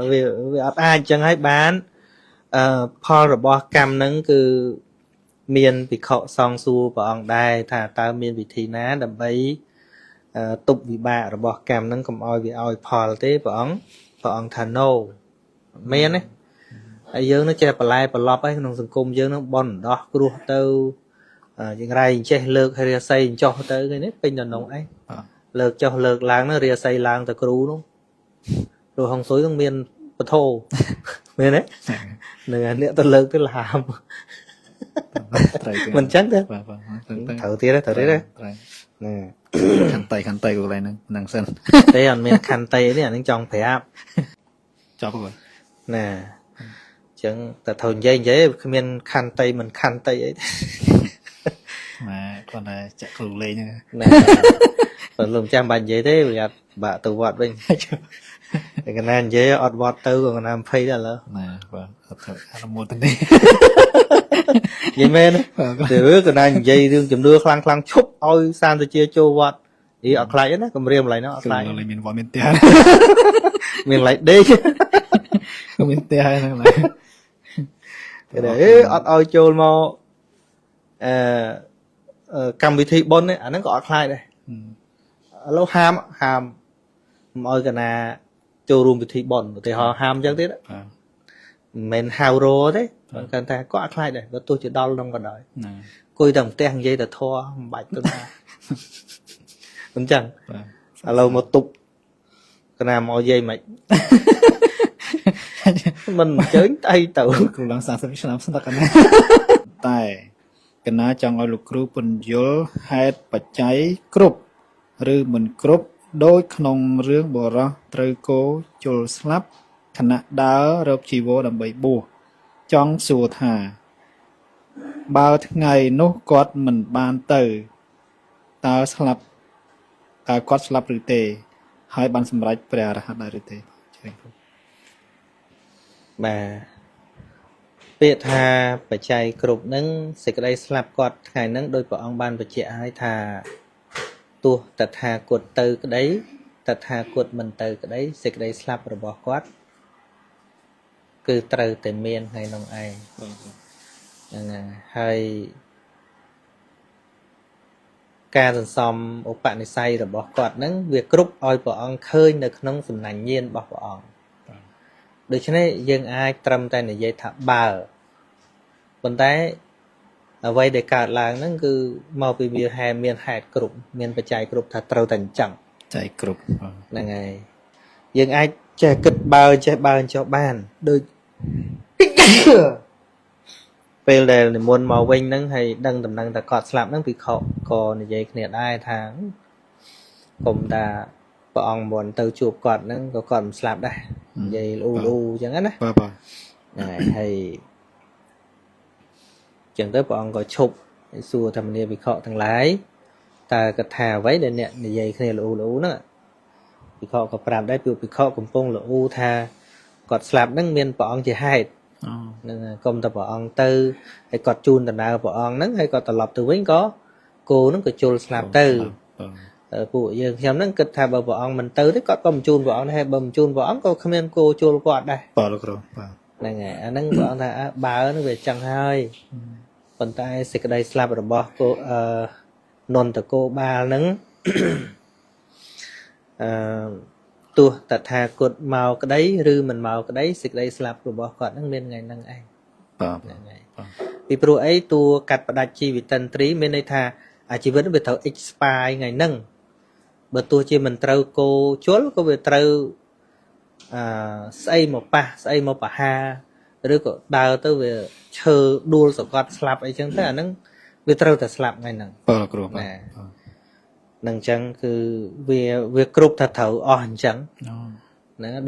vì ở ai chẳng hay bán Paul rồi bỏ cam nâng cứ miền bị khọ song su và ông đai thà tao miền bị thi ná đầm bấy tục vì bà rồi bỏ cam nâng cầm oi vì oi Paul thế và ông thà nô miền ấy ai dương nó che bà lai bà lọp ấy nông sừng cung dương nó bon đó cứ đua tao những rai che lược hay xây cho tới cái nếp pin là nông ấy lược cho lược làng nó ria xây làng từ cừu luôn rồi hồng suối trong miền bờ thô miền đấy nè tao lược cái làm mình chắc đấy thử tí đấy nè khăn tay của lại năng sân đây là miền khăn tay đấy là những trong phải áp cho các bạn nè chẳng ta thầu dây miền khăn tay mình khăn tay ấy mà còn là chạy cầu lên nha nè còn lùm trang bàn giấy thế bây giờ bà tự vọt bên cái này giấy ọt vọt tư còn làm phay là lỡ nè vâng thật một tên đi vậy men để biết cái này giấy đương chùm đưa khăng chúc ôi san tôi chia cho vọt đi ọt lại đó cầm riêng lại nó ọt lại mình vọt miền tây miền lại đi miền tây hay là lại để ọt ôi cho mau cầm vị thị bôn ấy nó có ọt lại đây lâu ham mọi cái nào cho room vị bẩn thì họ ham chắc thế đó mình hào rô đấy cần ta có ai đây và tôi chỉ đau trong cả đời coi đồng ten dây là thua bạch tôi ra đúng chẳng lâu một tục cái nào mọi dây mày mình chơi tay tự cùng làm sáng sớm sáng sớm cái này tại cái nào trong ở lục group mình vô hai bạch cháy group rồi mình group đôi khung riêng bờ ra trời cố chul slap khả đá rập chỉ vô đầm bầy bùa trong sùa thả bao ngày nốt quạt mình ban từ ta slap ta quạt slap rực tê hai ban sầm rải bè ra hai rực tê mà biết thà phải chạy group nâng sẽ cái đây slap quạt ngày nâng đôi vợ ông ban phải chạy hai thà tua tật hà cuột từ cái đấy tật hà cuột mình từ cái đấy xịt cái đấy slap rồi bỏ quát cứ từ từ miền hay nông ai hay ca dần xóm ốc bạn này say rồi bỏ quát nắng việc group oi bỏ ông khơi được nông sầm nành nhiên bỏ ông được cho nên dân ai trầm tay này dây thả bờ bên tay vậy để cả làng nó cứ mau bị miền hạt cục miền phải chạy cục thật trâu thành chẳng chạy cục là ngày nhưng ai chạy kịch bao cho bàn đôi về là muốn màu vinh nó hay đăng tầm năng ta cọt slap nó bị khổ còn vậy này ai tháng cùng ta bọn muốn từ chụp cọt nó có còn slap đây vậy u chẳng hết á hay chẳng tới bọn có chụp xua thầm nia bị khọ thằng lái ta cất thà váy để nè để dây kia là u nữa bị khọ có làm đấy bị khọ cùng phong là u tha cọt slap nâng miền bọn chỉ hai nên công tập bọn tư hay cọt chun tận nào bọn nâng hay cọt tập lọc từ vĩnh có cô nó có chun slap tư phụ giờ xem nâng cất thà bọn mình tư đấy cọt bầm chun bọn hay bầm chun bọn có không nên cô chun quạt đây này ngày nâng bọn thà bà nó về chẳng hơi còn tay sẽ cái đây slap rồi bỏ cô non từ cô ba nắng tua tật hà cột màu cái đấy rư mình màu cái đấy sẽ đây slap rồi bỏ còn nắng bên ngày nắng anh vì pro ấy tua cắt và đặt chi vì tân trí bên đây thà chỉ vẫn về thầu expire ngày nắng bữa tua chi mình trâu cô chốt có về trâu xây một pa ha rồi có đào tới về chờ đua sọc quạt slap ấy chẳng thế là nó về trâu ta slap ngay nè nằng chẳng cứ về group thật thầu on chẳng nó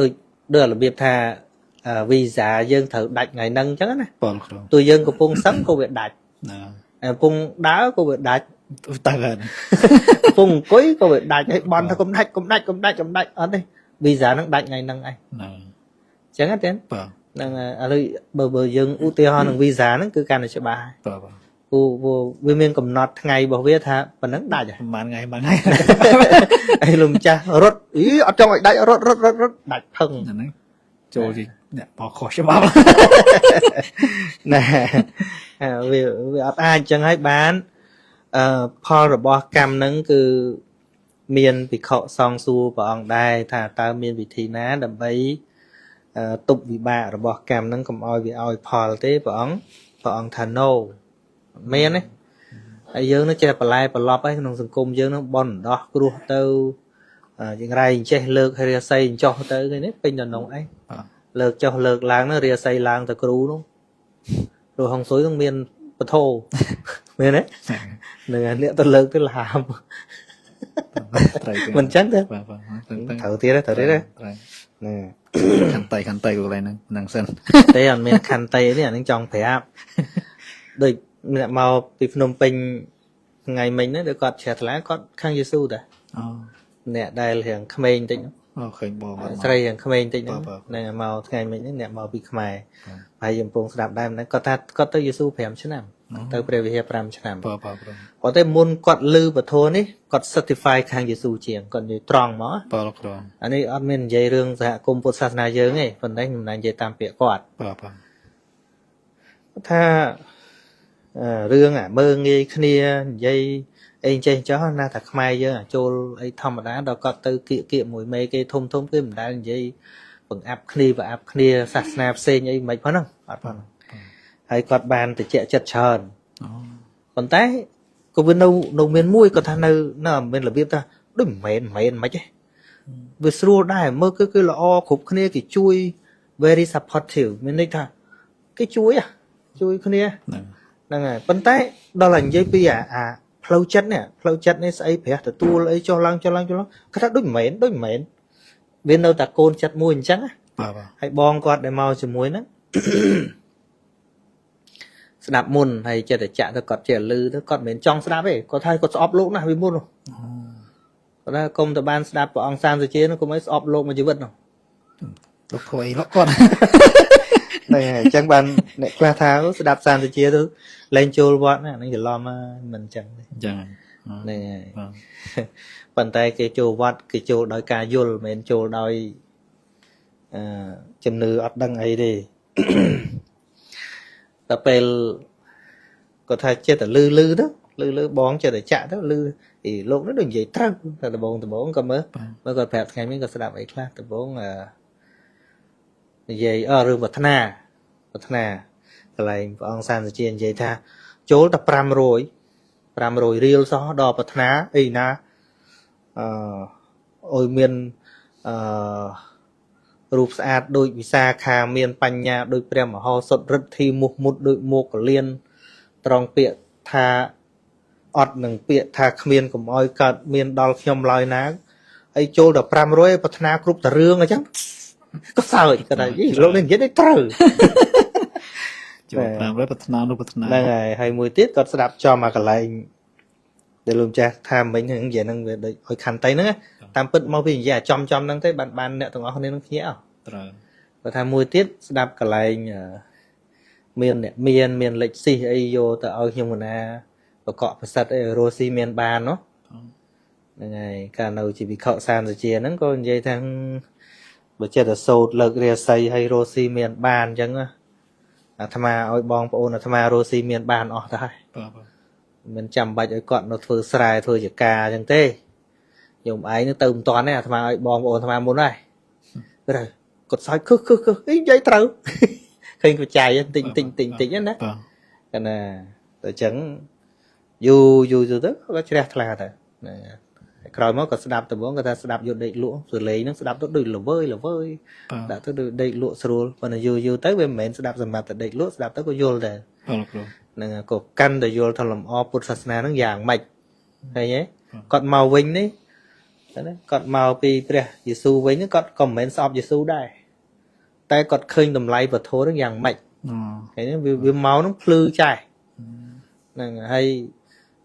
đôi là biệt thà vì giá dân thầu đặt ngày nâng chẳng này tôi dân của cung sắm cô việc đặt cung đá cô việc đặt cung cuối cô việc đặt hay bon thôi cũng đặt ở đây vì giá nó đặt ngày nâng anh chẳng hết đến bờ dân ưu tiên hơn vì giá nó cứ càng là cho bà វាមានកំណត់ថ្ងៃរបស់វាថាប៉ុណ្ណឹងដាច់ហើយ បានថ្ងៃ អីលោកម្ចាស់រត់អីអត់ចង់ឲ្យដាច់រត់ដាច់ផឹង ហ្នឹងចូលទីអ្នកបោះខុសច្បាប់ ណែវាអត់អាចអញ្ចឹងហើយបានផលរបស់កម្មហ្នឹងគឺមានភិក្ខុសង្ឃសួរព្រះអង្គដែរថាតើមានវិធីណាដើម្បីទប់វិបាករបស់កម្មហ្នឹងកុំឲ្យវាឲ្យផលទេព្រះអង្គថា no មានទេហើយយើងនឹងចេះបន្លែប្រឡប់ហើយក្នុងសង្គមយើងនឹងបនដោះគ្រោះទៅយ៉ាងไรអញ្ចេះលើករាសីអញ្ចោះទៅគេនេះពេញដល់នោះអីលើកចុះលើកឡើងនោះរាសីឡើងទៅគ្រូនោះព្រោះហងស៊ុយនឹងមានពធមានទេនឹងអ្នកទៅលើកទៅឡាម មិនចឹងទេត្រូវទៀតណា ខន្តីកន្លែងហ្នឹងសិន ទេអត់មានខន្តីទេអានឹងចង់ប្រាប់ដូចអ្នកមកពីភ្នំពេញថ្ងៃមិញហ្នឹងដូចគាត់ជ្រះថ្លាគាត់ខាងយេស៊ូតា អូ អ្នកដែលរៀងក្មេងតិច អូឃើញបង ស្រីរៀងក្មេងតិចហ្នឹងមកថ្ងៃមិញហ្នឹងអ្នកមកពីខ្មែរហើយយើងកំពុងស្ដាប់ដែរហ្នឹងគាត់ថាគាត់ទៅយេស៊ូ5ឆ្នាំទៅព្រះវិហារ5ឆ្នាំ បង គាត់តែមុនគាត់លឺពធនេះគាត់ certify ខាងយេស៊ូជាងគាត់និយាយត្រង់មក បងគ្រូ អានេះអត់មាននិយាយរឿងសហគមន៍ពុទ្ធសាសនាយើងទេប៉ុន្តែខ្ញុំនិយាយតាមពាក្យគាត់ បង ថារឿងមើងងាយគ្នានិយាយអីចេះចោះណាថាខ្មែរយើងចូលអីធម្មតាដល់គាត់ទៅគៀកមួយមេគេធំគេមិនដែលនិយាយបង្អាប់គ្នាសាសនាផ្សេងអីមិនផងហ្នឹងអត់ផងហើយគាត់បានតិចចិត្តច្រើន ប៉ុន្តែក៏វានៅមានមួយគាត់ថានៅមានរបៀបថាដូចមិនមែនមិនទេវាស្រួលដែរមើលគឺល្អគ្រប់គ្នាគេជួយ very supportive មានន័យថាគេជួយគ្នាហ្នឹងហើយប៉ុន្តែដល់តែនិយាយពីអាផ្លូវចិត្តនេះស្អីព្រះទទួលអីចុះឡើងគាត់ថាដូចមិនមែនវានៅតែកូនចិត្តមួយអញ្ចឹងណា ហើយបងគាត់ដែលមកជាមួយហ្នឹង ស្ដាប់មុនហើយចិត្តតែចាក់ទៅគាត់ចេះលឺទៅគាត់មិនមែនចង់ស្ដាប់ទេគាត់ថាគាត់ស្អប់លោកណាស់ពីមុនគាត់ថាគុំទៅបានស្ដាប់ព្រះអង្គសានសុជានោះគុំឲ្យស្អប់លោកមួយជីវិតនោះ លោកធ្វើអីលោកគាត់ ហ្នឹងហើយអញ្ចឹងបានអ្នកខ្លះថាស្ដាប់សានសុជាទៅលែងចូលវត្តណាហ្នឹងច្រឡំមិនអញ្ចឹងទេ អញ្ចឹង ហ្នឹងហើយប៉ុន្តែគេចូលវត្តគេចូលដោយការយល់មិនមែនចូលដោយជំនឿអត់ដឹងអីទេ ដល់ពេលគាត់ថាចិត្តតែលឺទៅបងចិត្តតែចាក់ទៅលឺអីលោកនេះដូចនិយាយត្រូវតែដបងក៏មើលគាត់ប្រាប់ថ្ងៃនេះក៏ស្ដាប់អីខ្លះដបងនិយាយរឿងប្រាថ្នាកន្លែងព្រះអង្គសានសុជានិយាយថាចូលតែ500រៀលសោះដល់ប្រាថ្នាអីណាអឲ្យមានរូបស្អាតដូចវិសាខាមានបញ្ញាដូចព្រះមហោសថរិទ្ធិមុខមុតដូចមកកលៀនត្រង់ពាក្យថាអត់នឹងពាក្យថាគ្មានកុំអោយកើតមានដល់ខ្ញុំឡើយណាហើយចូលដល់500ប្រាថ្នាគ្រប់តរឿងអញ្ចឹងក៏សើចគាត់ថាលោកនេះនិយាយត្រូវ ចូល500ប្រាថ្នានោះប្រាថ្នា ហ្នឹងហើយមួយទៀតគាត់ស្ដាប់ចំអាកន្លែងដែលលោកចាស់ថាមិញហ្នឹងនិយាយហ្នឹងវាដូចឲ្យខន្តីហ្នឹងតាមពិតមកពីនិយាយចំហ្នឹងទេបានអ្នកទាំងអស់គ្នានឹងភ្ញាក់ ត្រូវ គាត់ថាមួយទៀតស្ដាប់កន្លែងមានអ្នកមានលេខស៊ីអីយកទៅឲ្យខ្ញុំកណាបកកប្រសិទ្ធអីរស់ស៊ីមានបានណោះហ្នឹងហើយកាលនៅជាវិខសានសុជាហ្នឹងក៏និយាយថាបើចិត្តទៅសោតលើករាសីឲ្យរស់ស៊ីមានបានអញ្ចឹងអាត្មាឲ្យបងប្អូនអាត្មារស់ស៊ីមានបានអស់ទៅហើយ មិនចាំបាច់ឲ្យគាត់នៅធ្វើស្រែធ្វើចការអញ្ចឹងទេខ្ញុំឯងនឹងទៅមិនតាន់ទេអាត្មាឲ្យបងប្អូនអាត្មាមុនហើយគាត់សើចខឹកអីនិយាយត្រូវឃើញបច្ច័យតិចណាកណាតែអញ្ចឹងយូរទៅគាត់ជ្រះថ្លាទៅក្រោយមកក៏ស្ដាប់ដំបងគាត់ថាស្ដាប់យកដេកលក់សលេងហ្នឹងស្ដាប់ទៅដូចល្វើយដាក់ទៅដូចដេកលក់ស្រួលប៉ុន្តែយូរទៅវាមិនមែនស្ដាប់សម្រាប់តែដេកលក់ស្ដាប់ទៅក៏យល់ដែរហ្នឹងក៏កាន់តែយល់ថាលំអពុទ្ធសាសនាហ្នឹងយ៉ាងម៉េចឃើញទេគាត់មកវិញនេះគាត់មកពីព្រះយេស៊ូវវិញគាត់ក៏មិនមែនស្អប់យេស៊ូដែរតែគាត់ឃើញតម្លៃវត្ថុហ្នឹងយ៉ាងម៉េចឃើញទេវាមកហ្នឹងភ្លឺចាស់ហ្នឹងហើយ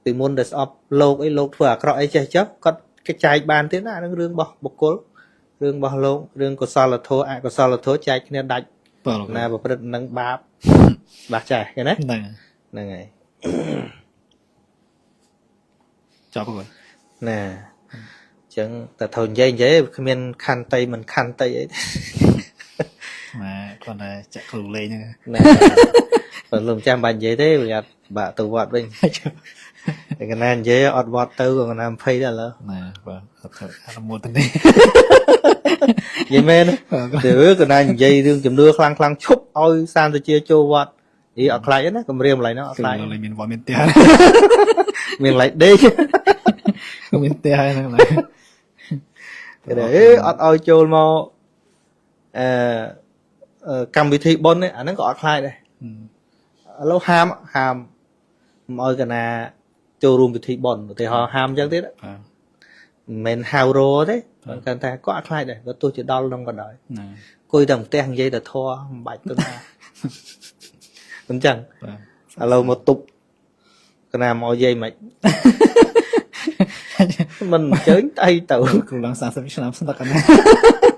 ពីមុនតែស្អប់លោកអីលោកធ្វើអាក្រក់អីចេះគាត់គេចែកបានទៀតណាហ្នឹងរឿងរបស់បុគ្គលរឿងរបស់លោករឿងកុសលធម៌អកុសលធម៌ចែកគ្នាដាច់ណាប្រព្រឹត្តនឹងបាបច្បាស់ចាស់ឃើញទេហ្នឹងហើយ Chọc rồi. ណាអញ្ចឹងតែត្រូវនិយាយគ្មានខន្តីមិនខន្តីអី Mà con này chạy khử lên nha. ណាបើលោកចាំបាច់និយាយទេវាអត់បាក់ទៅវត្តវិញតែកណានិយាយអត់វត្តទៅក៏កណា20ដែរឥឡូវ Nè, vâng, thật sự là một tên đi. និយាយមែនទៅកណានិយាយរឿងជំនឿខ្លាំងឈប់ឲ្យសានទៅជាចូលវត្តនិយាយអត់ខ្លាចទេណាកុំរៀមឡើយហ្នឹងអត់ Cứ ខ្លាច là lấy miền võ miền tè. មានឡៃដេក Miền tè hay là này. គេថាអត់ឲ្យចូលមកអឺកម្មវិធីបុណ្យនេះអាហ្នឹងក៏អត់ខ្លាចដែរ Ừ. ឥឡូវហាមមកឲ្យកណាចូលរួមពិធីបុណ្យឧទាហរណ៍ហាមអញ្ចឹងទៀត Vâng, មិនមែនហៅរោទេគាត់ថាក៏អត់ខ្លាចដែរបើទោះជាដល់នឹងក៏ដោយ nè, គួយតែផ្ទះនិយាយតែធေါ်មិនបាច់ទៅណាអញ្ចឹង vâng. ឥឡូវមកទប់កណាមកយាយមិនមិនអញ្ជើញតៃទៅ Cùng lắm sáng sớm sáng sớm tắc này.